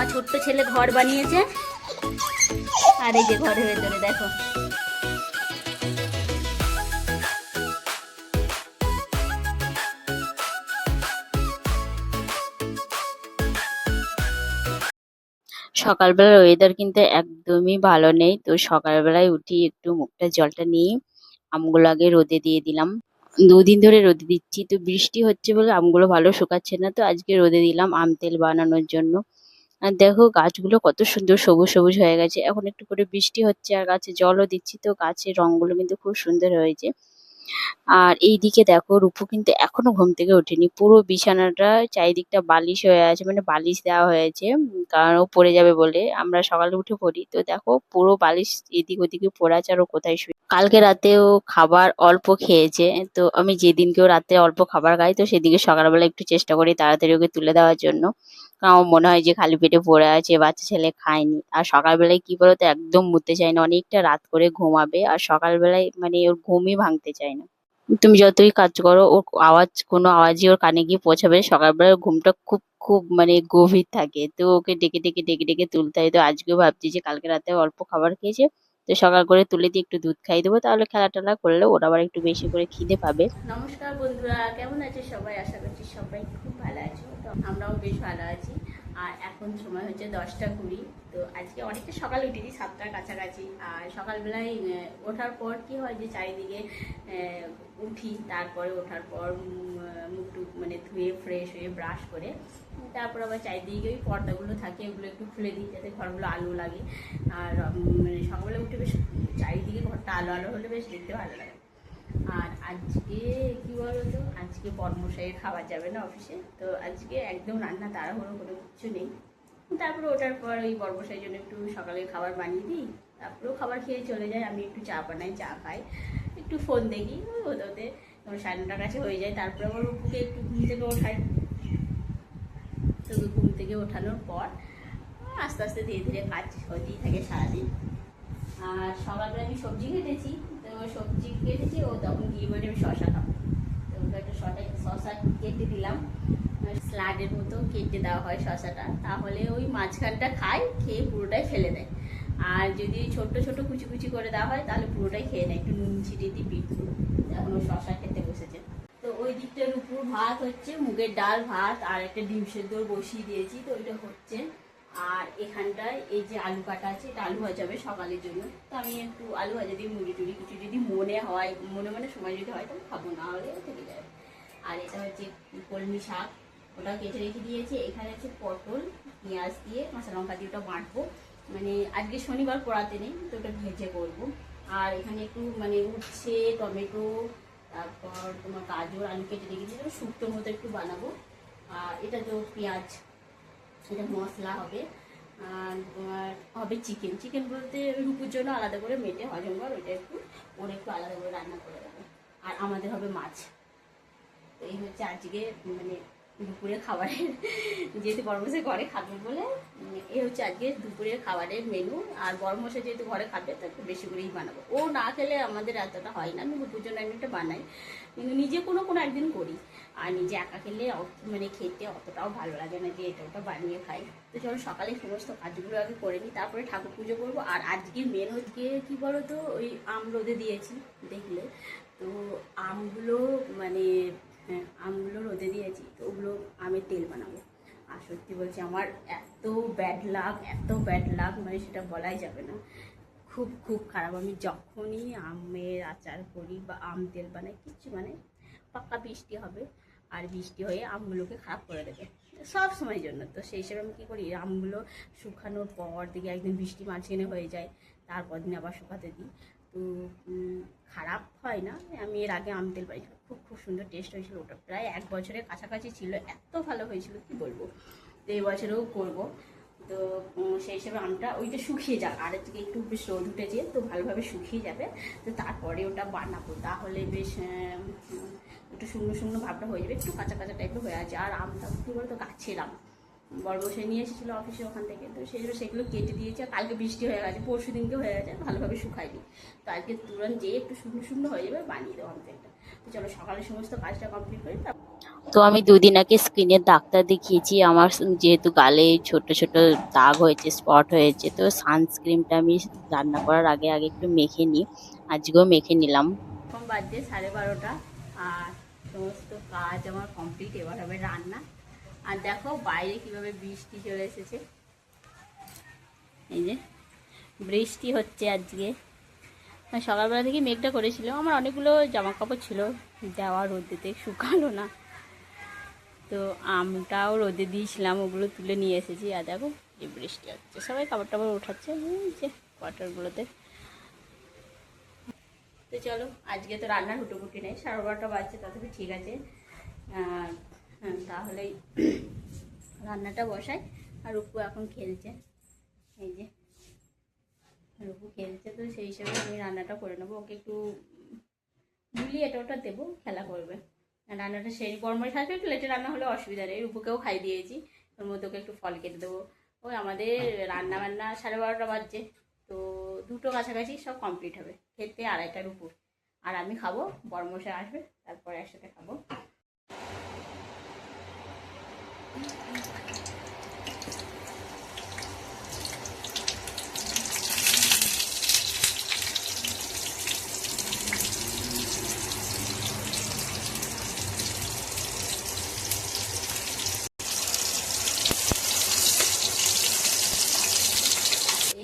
আমার ছোট্ট ছেলে ঘর বানিয়েছে, আর এই যে ঘরের ভেতরে দেখো সকালবেলার ওয়েদার কিন্তু একদমই ভালো নেই। তো সকালবেলায় উঠি একটু মুখটা জলটা নিয়ে আমগুলো আগে রোদে দিয়ে দিলাম। ২ দিন ধরে রোদে দিচ্ছি, তো বৃষ্টি হচ্ছে বলে আমগুলো ভালো শুকাচ্ছে না, তো আজকে রোদে দিলাম আম তেল বানানোর জন্য। আর দেখো গাছগুলো কত সুন্দর সবুজ সবুজ হয়ে গেছে। এখন একটু করে বৃষ্টি হচ্ছে আর গাছে জলও দিচ্ছি, তো গাছের রংগুলো কিন্তু খুব সুন্দর হয়েছে। আর এইদিকে দেখো রূপু কিন্তু এখনো ঘুম থেকে ওঠেনি। পুরো বিছানাটা চারিদিকটা বালিশ হয়ে আছে, মানে বালিশ দেওয়া হয়েছে, কারণ ও পড়ে যাবে বলে। আমরা সকালে উঠে পড়ি, তো দেখো পুরো বালিশ এদিক ওদিকে পড়ে আছে আর ও কোথায় শুয়ে। কালকে রাতেও খাবার অল্প খেয়েছে, তো আমি যেদিনকেও রাতে অল্প খাবার খাই তো সেদিকে সকালবেলা একটু চেষ্টা করি তাড়াতাড়ি ওকে তুলে দেওয়ার জন্য। কারণ আমার মনে হয় যে খালি পেটে পড়ে আছে, বাচ্চা ছেলে খায়নি। আর সকালবেলায় কি বলতো একদম মুততে চায় না, অনেকটা রাত করে ঘুমাবে আর সকালবেলায় মানে ওর ঘুমই ভাঙতে চায় না। তুমি যতই কাজ করো ওর কোনো আওয়াজই ওর কানে গিয়ে পৌঁছাবে না। সকালবেলা ওর ঘুমটা খুব খুব মানে গভীর থাকে, তো ওকে ডেকে ডেকে ডেকে ডেকে তুলতে হয়। তো আজকেও ভাবছি যে কালকে রাতে অল্প খাবার খেয়েছে, তো সকাল করে তুলে দিয়ে একটু দুধ খাইয়ে দেবো, তাহলে খেলা টেলা করলে ওর আবার একটু বেশি করে খিদে পাবে। নমস্কার বন্ধুরা, কেমন আছে সবাই? আশা করছি সবাই খুব ভালো আছো। তো আমরাও বেশ ভালো আছি। আর এখন সময় হচ্ছে 10টা 20। তো আজকে অনেকটা সকালে উঠেছি, 7টার কাছাকাছি। আর সকালবেলায় ওঠার পর কি হয় যে চারিদিকে উঠি, তারপরে ওঠার পর মুখ টুক মানে ধুয়ে ফ্রেশ হয়ে ব্রাশ করে তারপর আবার চারিদিকে ওই পর্দাগুলো থাকে ওগুলো একটু খুলে দিই যাতে ঘরগুলো আলো লাগে। আর মানে সকালবেলা উঠে বেশ চারিদিকে ঘরটা আলো আলো হলে বেশ দেখতে ভালো লাগে। আর আজকে কি বলতো, আজকে বর্মশাইয়ের খাবার যাবে না অফিসে, তো আজকে একদম রান্না তাড়াহুড়ো কোনো কিছু নেই। তারপরে ওঠার পর ওই বর্মশাইয়ের জন্য একটু সকালে খাবার বানিয়ে দিই, তারপরেও খাবার খেয়ে চলে যায়। আমি একটু চা বানাই, চা খাই, একটু ফোন দেখি, ওতে ওতে তোমার 9:30টার কাছে হয়ে যায়। তারপরে আমার উপকে একটু ঘুম থেকে ওঠাই, তো ঘুম থেকে ওঠানোর পর আস্তে আস্তে ধীরে ধীরে কাজ হতেই থাকে সারাদিন। আর সকালবেলা আমি সবজি কেটেছি, তো সবজি কেটেছি ও তখন গিয়ে বলে আমি শশা খাবো, তো ওকে একটা শশা কেটে দিলাম। স্লাডের মতো কেটে দেওয়া হয় শশাটা, তাহলে ওই মাঝখানটা খায়, খেয়ে পুরোটাই ফেলে দেয়। আর যদি ছোট ছোট কুচি কুচি করে দেওয়া হয় তাহলে পুরোটাই খেয়ে নেয়, একটু নুন ছিটিয়ে দিই বিটরুট। এখন ও শশা খেতে বসেছে। তো ওই দিকটার উপর ভাত হচ্ছে, মুগের ডাল ভাত আর একটা ডিম সেদ্ধ বসিয়ে দিয়েছি, তো ওইটা হচ্ছে। আর এখানটায় এই যে আলু কাটা আছে, এটা আলু ভাজা হবে সকালের জন্য। তো আমি একটু আলু ভাজা দিয়ে মুড়ি টুড়ি কিছু যদি মনে হয়, মনে সময় যদি হয় তাহলে খাবো, না হলে থেকে যাবে। আর এটা হচ্ছে কলমি শাক, ওটা কেটে রেখে দিয়েছি। এখানে আছে পটল, পেঁয়াজ দিয়ে কাঁচা লঙ্কা দিয়ে ওটা বাটবো, মানে আজকে শনিবার পড়াতে নেই তো ওটা ভেজে করবো। আর এখানে একটু মানে উচ্ছে টমেটো, তারপর তোমার গাজর আলু কেটে রেখেছি, শুক্তোর মতো একটু বানাবো। আর এটা তো পেঁয়াজ, এটা মশলা হবে। আর তোমার হবে চিকেন। চিকেন বলতে রূপুর জন্য আলাদা করে মেটে হজম কর, ওইটা একটু ওর একটু আলাদা করে রান্না করে দেবো। আর আমাদের হবে মাছ। তো এই হচ্ছে আজকে মানে দুপুরের খাবারের, যেহেতু বড়মশাই ঘরে খাবে বলে এই হচ্ছে আজকে দুপুরের খাবারের মেনু। আর বড়মশাই যেহেতু ঘরে খাবে তো একটু বেশি করেই বানাবো, ও না খেলে আমাদের এতটা হয় না। আমি দুপুর জন্য একটা বানাই, কিন্তু নিজে কোনো কোনো একদিন করি। আর নিজে একা খেলে মানে খেতে অতটাও ভালো লাগে না যে এটা ওটা বানিয়ে খাই। তো চলো সকালে সমস্ত কাজগুলো আগে করে নিই, তারপরে ঠাকুর পুজো করবো। আর আজকের মেন হচ্ছে কী বলো তো, ওই আম রোদে দিয়েছি দেখলে, তো আমগুলো মানে হ্যাঁ আমগুলো রোদে দিয়েছি, তো ওগুলো আমের তেল বানাবো। আর সত্যি বলছি আমার এত ব্যাড লাক মানে সেটা বলাই যাবে না, খুব খুব খারাপ। আমি যখনই আমের আচার করি বা আম তেল বানাই কিচ্ছু মানে পাক্কা বৃষ্টি হবে, আর বৃষ্টি হয়ে আমগুলোকে খারাপ করে দেবে সব সময়ের জন্য। তো সেই হিসেবে আমি কী করি, আমগুলো শুকানোর পর দিকে একদিন বৃষ্টি মাঝখানে হয়ে যায়, তারপর দিন আবার শুকাতে দিই, তো খারাপ হয় না। আমি এর আগে আম তেল বানিয়েছিলাম, খুব খুব সুন্দর টেস্ট হয়েছিল, ওটা প্রায় 1 বছরের কাছাকাছি ছিল, এত ভালো হয়েছিল কি বলবো। তো এই বছরেও করবো। তো সেই হিসেবে আমটা ওইটা শুকিয়ে যাক, আর আজকে একটু বেশ রোদ উঠেছে তো ভালোভাবে শুকিয়ে যাবে, তো তারপরে ওটা বানাবো, তাহলে বেশ একটু শুকনো শুকনো ভাবটা হয়ে যাবে, একটু কাঁচা কাঁচা টাইপের হয়ে আছে। আর আমটা কী বলতো গাছের আম, বড়মশাই নিয়ে এসেছিলো অফিসে ওখান থেকে, তো সেই জন্য সেগুলো কেটে দিয়েছে। আর কালকে বৃষ্টি হয়ে গেছে, পরশু দিনকে হয়ে গেছে, ভালোভাবে শুকায়নি, তো আজকে তুরন্ত যেয়ে একটু শুকনো শুকনো হয়ে যাবে বানিয়ে দেবো আমটা। তো চলো সকালে সমস্ত কাজটা কমপ্লিট করি। তো আমি দুদিন আগে স্কিনের ডাক্তার দেখিয়েছি। আমার যেহেতু গালে ছোট ছোট দাগ হয়েছে, স্পট হয়েছে, তো সানস্ক্রিনটা আমি রান্না করার আগে আগে একটু মেখে নিই। আজকেও মেখে নিলাম। এখন বাজছে 12:30 আর সমস্ত কাজ আমার কমপ্লিট। এবার হবে রান্না। আর দেখো বাইরে কিভাবে বৃষ্টি চলে এসেছে। এই যে বৃষ্টি হচ্ছে আজকে। সকালবেলা থেকে মেঘটা করেছিল। আমার অনেকগুলো জামা কাপড় ছিল দেওয়া রোদেতে, শুকালো না। তো আমটাও রোদে দিয়েছিলাম, ওগুলো তুলে নিয়ে এসেছি। আর দেখো এই বৃষ্টি হচ্ছে, সবাই কাপড় টাপড় উঠাচ্ছে যে কোয়ার্টারগুলোতে। তো চলো, আজকে তো রান্নার হুটোপুটি নেই, 12:30 বাজছে, তথাপি ঠিক আছে। তাহলেই রান্নাটা বসাই। আর রূপু এখন খেলছে, এই যে রূপু খেলছে, তো সেই হিসেবে আমি রান্নাটা করে নেবো। ওকে একটু বুলিয়ে এটা ওটা দেবো, খেলা করবে। রান্নাটা সেই গরমের সাথে একটু লেটে রান্না হলে অসুবিধা নেই। রূপুকেও খাই দিয়েছি, ওর মধ্যে ওকে একটু ফল কেটে দেবো। ওই আমাদের রান্না বান্না 12:30 বাজছে, তো 2টো কাছাকাছি সব কমপ্লিট হবে। খেতে 2:30টার উপর। আর আমি খাবো, বড়মশাই আসবে, তারপরে একসাথে খাবো।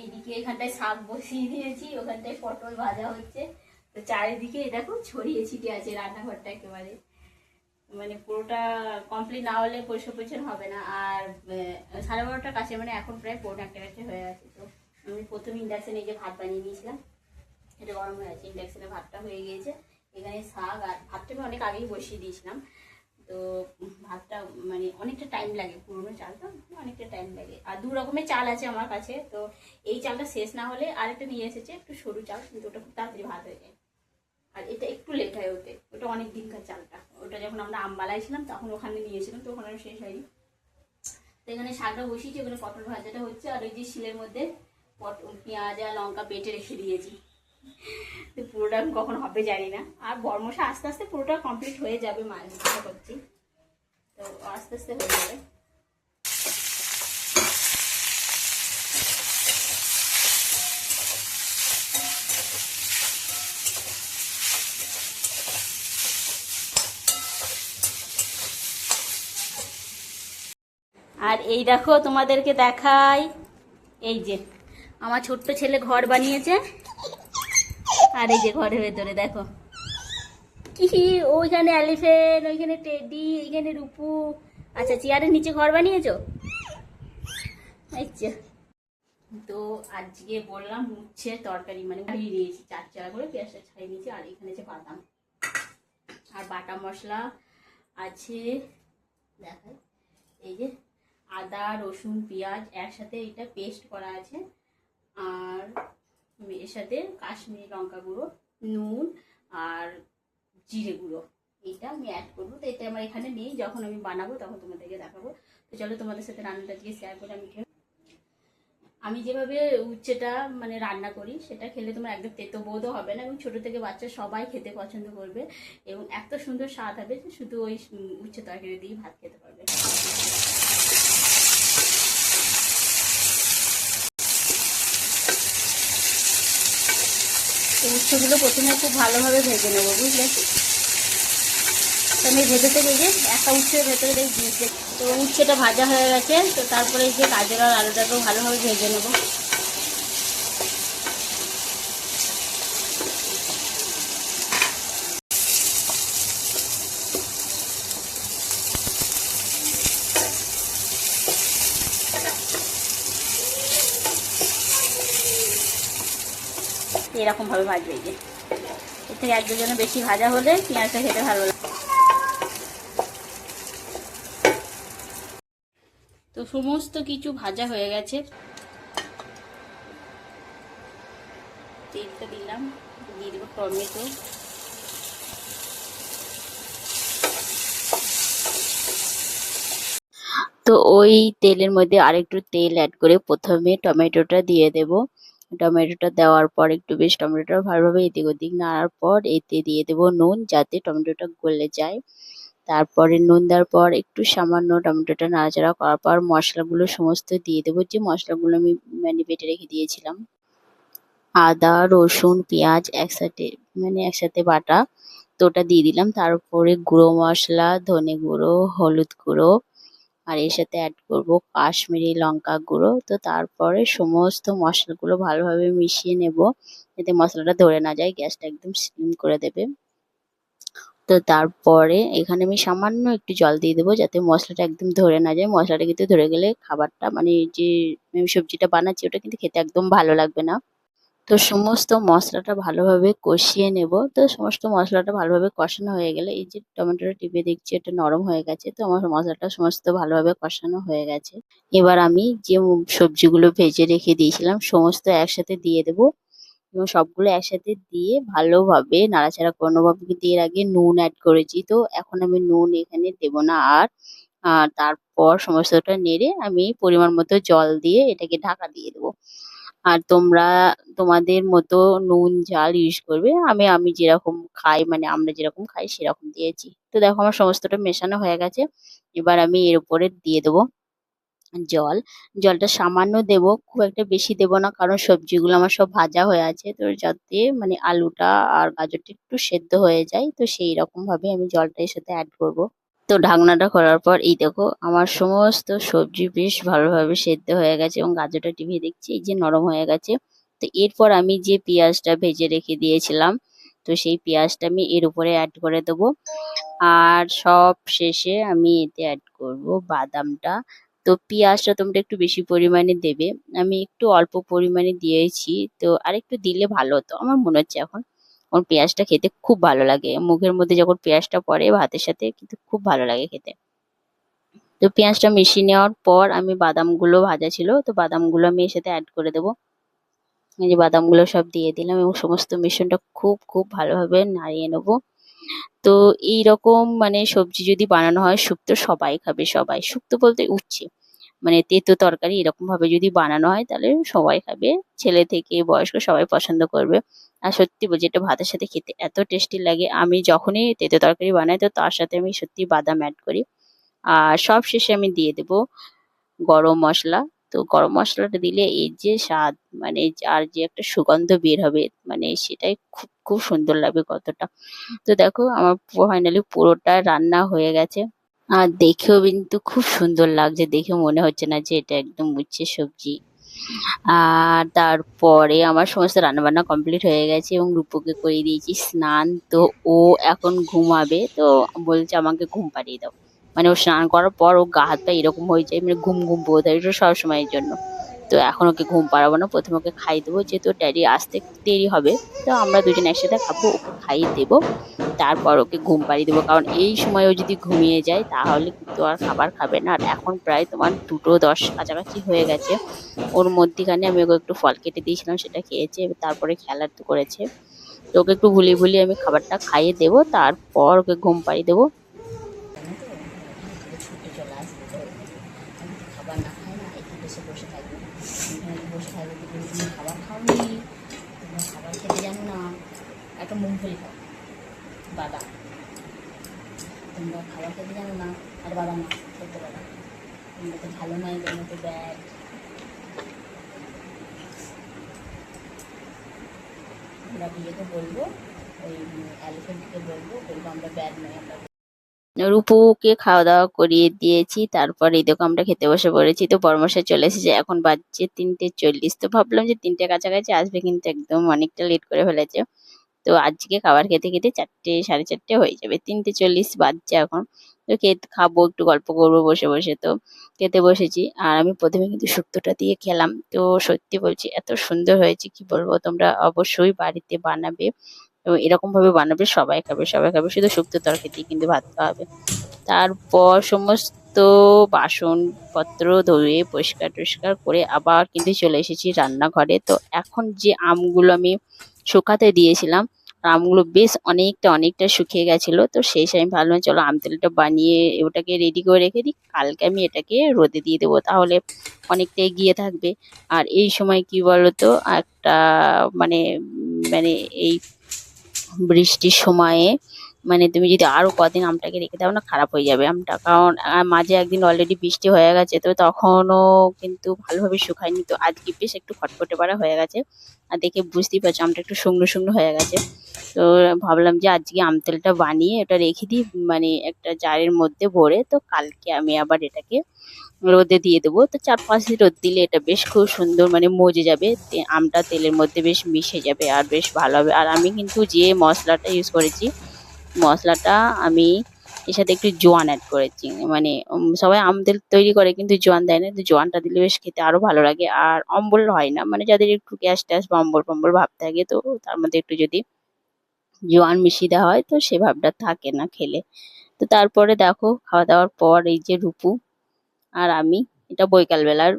এইদিকে এখানটায় শাক বসিয়ে দিয়েছি, ওখানটায় পটল ভাজা হচ্ছে। তো চারিদিকে দেখো ছড়িয়ে ছিটিয়ে আছে রান্নাঘরটা একেবারে। মানে পুরোটা কমপ্লিট না হলে পরিষ্কার পরিচ্ছন্ন হবে না। আর 12:30টার কাছে, মানে এখন প্রায় 1:45 কাছে হয়ে আছে। তো আমি প্রথমে ইন্ডাকশানে এই যে ভাত বানিয়ে নিয়েছিলাম, এটা গরম হয়ে আছে। ইন্ডাকশানে ভাতটা হয়ে গিয়েছে। এখানে শাক আর ভাতটা আমি অনেক আগেই বসিয়ে দিয়েছিলাম। তো ভাতটা মানে অনেকটা টাইম লাগে, পুরোনো চাল তো অনেকটা টাইম লাগে। আর 2 রকমের চাল আছে আমার কাছে, তো এই চালটা শেষ না হলে আরেকটা নিয়ে এসেছে, একটু সরু চাল, কিন্তু ওটা খুব তাড়াতাড়ি ভাত হয়ে যায়। আর এটা একটু লেট হয় ওতে, ওটা অনেক দিনকার চালটা। ওটা যখন আমরা আমবালায় ছিলাম তখন ওখানে নিয়েছিলাম, তো ওখানে শেষ হয়নি। তো এখানে শাকটা বসিয়েছি, ওখানে পটল ভাজাটা হচ্ছে। আর ওই যে শিলের মধ্যে পেঁয়াজ আর লঙ্কা বেটে রেখে দিয়েছি। তো পুরোটা কখন হবে জানি না। আর বরমশা আস্তে আস্তে পুরোটা কমপ্লিট হয়ে যাবে, মাছ করছি, তো আস্তে আস্তে হয়ে যাবে। আর এই দেখো তোমাদেরকে দেখাই, এই যে আমার ছোট্ট ছেলে ঘর বানিয়েছে। আর এই যে ঘরের ভেতরে দেখো কি, ওইখানে এলিফ্যান্ট, ওইখানে টেডি, এইখানে রূপু। আচ্ছা, চেয়ারের নিচে ঘর বানিয়েছো। আচ্ছা, তো আজকে বললাম উচ্ছে তরকারি, মানে বাড়িয়ে দিয়েছি 4 চারা করে, পেঁয়াজটা ছাড়িয়ে নিয়েছি। আর এখানে আছে বাদাম আর বাটা মশলা আছে, দেখাই, এই যে আদা রসুন পেঁয়াজ একসাথে এটা পেস্ট করা আছে। আর এর সাথে কাশ্মীরি লঙ্কা গুঁড়ো, নুন আর জিরে গুঁড়ো, এইটা আমি অ্যাড করবো। তো এটা আমার এখানে নেই, যখন আমি বানাবো তখন তোমাদেরকে দেখাবো। তো চলো তোমাদের সাথে রান্নাটা আজকে শেয়ার করে আমি যেভাবে উচ্ছেটা মানে রান্না করি, সেটা খেলে তোমার একদম তেতো বোধও হবে না, এবং ছোট থেকে বাচ্চা সবাই খেতে পছন্দ করবে, এবং এত সুন্দর স্বাদ হবে যে শুধু ওই উচ্ছে তরকারি দিয়ে ভাত খেতে পারবে। উচ্ছেগুলো প্রথমে খুব ভালোভাবে ভেজে নেবো, বুঝলে। আমি ভেজে থেকে যে একটা উচ্ছের ভেতরে দিয়েছি, তো উচ্ছেটা ভাজা হয়ে গেছে। তো তারপরে যে গাজর আর আলুটাকেও ভালোভাবে ভেজে নেবো। এরকম ভাবে ভাজবে, এই যে এর থেকে 1-2 জন বেশি ভাজা হলে পেঁয়াজটা খেতে ভালো লাগে। তো সমস্ত কিছু ভাজা হয়ে গেছে, তেলটা দিলাম, দিয়ে দেবো টমেটো, তো ওই তেলের মধ্যে আরেকটু তেল অ্যাড করে প্রথমে টমেটোটা দিয়ে দেব। টমেটোটা দেওয়ার পর একটু বেশ টমেটোটা ভালোভাবে এদিক ওদিক নাড়ার পর এতে দিয়ে দেবো নুন, যাতে টমেটোটা গলে যায়। তারপরে নুন দেওয়ার পর একটু সামান্য টমেটোটা নাড়াচাড়া করার পর মশলাগুলো সমস্ত দিয়ে দেবো, যে মশলাগুলো আমি মানে বেটে রেখে দিয়েছিলাম। আদা, রসুন, পেঁয়াজ একসাথে বাটা, তো ওটা দিয়ে দিলাম। তারপরে গুঁড়ো মশলা, ধনে গুঁড়ো, হলুদ গুঁড়ো, আর এর সাথে অ্যাড করব কাশ্মীরি লঙ্কা গুঁড়ো। তো তারপরে সমস্ত মশলাগুলো ভালোভাবে মিশিয়ে নেব, যাতে মশলাটা ধরে না যায়। গ্যাসটা একদম সিম করে দেবে। তো তারপরে এখানে আমি সামান্য একটু জল দিয়ে দেবো, যাতে মশলাটা একদম ধরে না যায়। মশলাটা কিন্তু ধরে গেলে খাবারটা মানে যে আমি সবজিটা বানাচ্ছি ওটা কিন্তু খেতে একদম ভালো লাগবে না। তো সমস্ত মশলাটা ভালোভাবে কষিয়ে নেব। তো সমস্ত মশলাটা ভালোভাবে কষানো হয়ে গেলে, এই যে টমেটোটা টিপে দেখছি এটা নরম হয়ে গেছে। তো আমার মশলাটা সমস্ত ভালোভাবে কষানো হয়ে গেছে। এবার আমি যে সবজিগুলো ভেজে রেখে দিয়েছিলাম সমস্ত একসাথে দিয়ে দেবো, এবং সবগুলো একসাথে দিয়ে ভালোভাবে নাড়াচাড়া করে নেবো। কিন্তু এর আগে নুন অ্যাড করেছি, তো এখন আমি নুন এখানে দেবো না আর। তারপর সমস্তটা নেড়ে আমি পরিমাণ মতো জল দিয়ে এটাকে ঢাকা দিয়ে দেবো। আর তোমরা তোমাদের মতো নুন ঝাল ইউজ করবে। আমি যেরকম খাই মানে আমরা যেরকম খাই সেরকম দিয়েছি। তো দেখো আমার সমস্তটা মেশানো হয়ে গেছে। এবার আমি এর উপরে দিয়ে দেবো জল। জলটা সামান্য দেবো, খুব একটা বেশি দেবো না, কারণ সবজিগুলো আমার সব ভাজা হয়ে আছে। তো যাতে মানে আলুটা আর গাজরটা একটু সেদ্ধ হয়ে যায়, তো সেই রকম ভাবে আমি জলটা এর সাথে অ্যাড করবো। তো ঢাকনাটা খোলার পর এই দেখো আমার সমস্ত সবজি বেশ ভালোভাবে সেদ্ধ হয়ে গেছে, এবং গাজরটা টিভি দেখছি এই যে নরম হয়ে গেছে। তো এরপর আমি যে পেঁয়াজটা ভেজে রেখে দিয়েছিলাম, তো সেই পেঁয়াজটা আমি এর উপরে অ্যাড করে দেবো। আর সব শেষে আমি এতে অ্যাড করব বাদামটা। তো পেঁয়াজটা তোমরা একটু বেশি পরিমাণে দেবে, আমি একটু অল্প পরিমাণে দিয়েছি। তো আরেকটু দিলে ভালো হতো আমার মনে হচ্ছে এখন। আমার পেঁয়াজটা খেতে খুব ভালো লাগে, মুখের মধ্যে যখন পেঁয়াজটা পড়ে ভাতের সাথে কিন্তু খুব ভালো লাগে খেতে। তো পেঁয়াজটা মিশিয়ে নেওয়ার পর আমি বাদামগুলো ভাজা ছিল, তো বাদামগুলো আমি এর সাথে অ্যাড করে দেবো। এই যে বাদামগুলো সব দিয়ে দিলাম, এবং সমস্ত মিশ্রণটা খুব খুব ভালোভাবে নাড়িয়ে নেবো। তো এইরকম মানে সবজি যদি বানানো হয়, শুক্তো সবাই খাবে, সবাই। শুক্তো বলতে উচ্ছে মানে তেঁতো তরকারি এরকম ভাবে যদি বানানো হয় তাহলে সবাই খাবে, ছেলে থেকে বয়স্ক সবাই পছন্দ করবে। আর সত্যি বলছি এটা ভাতের সাথে খেতে এত টেস্টি লাগে। আমি যখনই তেঁতো তরকারি বানাই তো তার সাথে আমি সত্যি বাদাম অ্যাড করি। আর সব শেষে আমি দিয়ে দেবো গরম মসলা। তো গরম মসলাটা দিলে এই যে স্বাদ মানে আর যে একটা সুগন্ধ বের হবে, মানে সেটাই খুব খুব সুন্দর লাগবে কতটা। তো দেখো আমার ফাইনালি পুরোটা রান্না হয়ে গেছে। আর দেখেও কিন্তু খুব সুন্দর লাগছে, দেখে মনে হচ্ছে না যে এটা একদম উচ্ছে সবজি। আর তারপরে আমার সমস্ত রান্নাবান্না কমপ্লিট হয়ে গেছে, এবং রূপকে করিয়ে দিয়েছি স্নান। তো ও এখন ঘুমাবে, তো বলছে আমাকে ঘুম পাড়িয়ে দাও। মানে ও স্নান করার পর ও গা হাত পা এরকম হয়ে যায়, মানে ঘুম ঘুম বোধ হয়, এটা সবসময়ের জন্য। তো এখন ওকে ঘুম পাড়াবো না, প্রথমে ওকে খাইয়ে দেবো, যেহেতু ওর ড্যাডি আসতে একটু দেরি হবে। তো আমরা দুজন একসাথে খাবো, ওকে খাইয়ে দেবো। তারপর ওকে ঘুম পাড়িয়ে দেবো, কারণ এই সময় ও যদি ঘুমিয়ে যায় তাহলে কিন্তু আর খাবার খাবে না। আর এখন প্রায় তোমার 2:10 কাছাকাছি হয়ে গেছে। ওর মধ্যিখানে আমি ওকে একটু ফল কেটে দিয়েছিলাম, সেটা খেয়েছে, এবার তারপরে খেলা করেছে। তো ওকে একটু ভুলিয়ে ভুলিয়ে আমি খাবারটা খাইয়ে দেবো, তারপর ওকে ঘুম পাড়িয়ে দেবো। ছুটে চলে আসবে, তো আমি তো খাবার না খাই না, একটু বসে বসে থাকবে, বসে থাকবে। তুমি খাবার খাওনি, তোমরা খাবার খেতে জানো না, একটা মুখফুলি খাও বাদাম। তোমরা খাবার খেতে জানো না, আর বাদাম না খেতে পারো, তোমরা তো ভালো নয়, তোমরা তো ব্যাড। আমরা বিয়েকে বলবো, ওই এলিফেন্টকে বলবো, বলবো আমরা ব্যাড নয়, আমরা। রূপুকে খাওয়া দাওয়া করিয়ে দিয়েছি, তারপর এই দেখো আমরা খেতে বসে পড়েছি। তো বড়মশাই চলে এসেছে, এখন বাজছে 3:40। তো ভাবলাম যে 3টে কাছাকাছি আসবে, কিন্তু একদম অনেকটা লেট করে ফেলেছে। তো আজকে খাবার খেতে খেতে 4টে 4:30 হয়ে যাবে, 3:40 বাজছে এখন। তো খাবো, একটু গল্প করবো বসে বসে। তো খেতে বসেছি, আর আমি প্রথমে কিন্তু শুক্তোটা দিয়ে খেলাম। তো সত্যি বলছি এত সুন্দর হয়েছে কি বলবো, তোমরা অবশ্যই বাড়িতে বানাবে, এবং এরকম ভাবে বানাবে, সবাই খাবে, সবাই খাবে। শুধু শুক্তো তরকারি দিয়ে কিন্তু ভাত খাওয়া হবে। তারপর সমস্ত বাসনপত্র ধুয়ে পরিষ্কার টরিষ্কার করে আবার কিন্তু চলে এসেছি রান্নাঘরে। তো এখন যে আমগুলো আমি শুকাতে দিয়েছিলাম, আমগুলো বেশ অনেকটা অনেকটা শুকিয়ে গেছিলো। তো সেই সময় আমি ভাবলাম চলো আম তেলটা বানিয়ে ওটাকে রেডি করে রেখে দিই, কালকে আমি এটাকে রোদে দিয়ে দেবো, তাহলে অনেকটা এগিয়ে থাকবে। আর এই সময় কি বলতো একটা মানে মানে এই বৃষ্টির সময়ে মানে তুমি যদি আরো কদিন আমটাকে রেখে দাও না, খারাপ হয়ে যাবে আমটা। কারণ মাঝে একদিন অলরেডি বৃষ্টি হয়ে গেছে, তো তখনও কিন্তু ভালোভাবে শুকায়নি, তো আজকে বেশ একটু খটখটে পাড়া হয়ে গেছে। আর দেখে বুঝতেই পারছো আমটা একটু শুকনো শুকনো হয়ে গেছে। তো ভাবলাম যে আজকে আম তেলটা বানিয়ে ওটা রেখে দিই, মানে একটা জারের মধ্যে ভরে, তো কালকে আমি আবার এটাকে রোদে দিয়ে দেবো। তো 4-5 দিন রোদ দিলে এটা বেশ খুব সুন্দর মানে মজে যাবে, আমটা তেলের মধ্যে বেশ মিশে যাবে আর বেশ ভালো হবে। আর আমি কিন্তু যে মশলাটা ইউজ করেছি, মশলাটা আমি এর সাথে একটু জোয়ান অ্যাড করেছি। মানে সবাই আম তেল তৈরি করে কিন্তু জোয়ান দেয় না, তো জোয়ানটা দিলে বেশ খেতে আরো ভালো লাগে আর অম্বল হয় না। মানে যাদের একটু গ্যাস ট্যাস বা অম্বল ফম্বল ভাব থাকে, তো তার মধ্যে একটু যদি জোয়ান মিশিয়ে দেওয়া হয় তো সে ভাবটা থাকে না খেলে। তো তারপরে দেখো খাওয়া দাওয়ার পর এই যে রূপু আর আমি এটা বৈকাল বেলার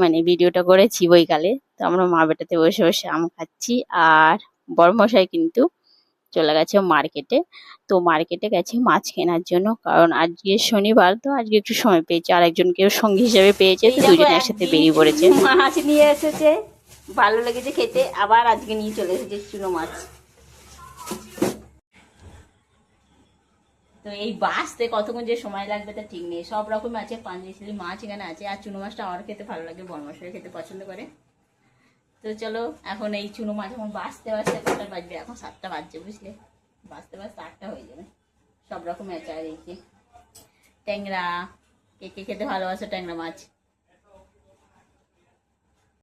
মানে ভিডিওটা করেছি বৈকালে। তো আমরা মা বেটাতে বসে বসে আম খাচ্ছি। আর বড়মশাই কিন্তু চলে গেছে মার্কেটে। তো মার্কেটে গেছে মাছ কেনার জন্য, কারণ আজকে শনিবার, তো আজকে একটু সময় পেয়েছে আর একজনকেও সঙ্গী হিসেবে পেয়েছে, তো দুজনে একসাথে বেরিয়ে পড়েছে। মাছ নিয়ে এসেছে, ভালো লেগেছে খেতে, আবার আজকে নিয়ে চলে এসেছে চুনো মাছ। তো এই বাঁচতে কতক্ষণ যে সময় লাগবে তা ঠিক নেই। সব রকম আছে, পাঞ্জেশালি মাছ এখানে আছে। আর চুনো মাছটা আমার খেতে ভালো লাগে, বড়মশাই খেতে পছন্দ করে। তো চলো এখন এই চুনো মাছ এখন বাঁচতে বাঁচতে কটা বাজবে, এখন 7টা বাজছে বুঝলে, বাঁচতে বাঁচতে 8টা হয়ে যাবে। সব রকম আছে। আর এই যে ট্যাংরা, কে কে খেতে ভালোবাসো ট্যাংরা মাছ?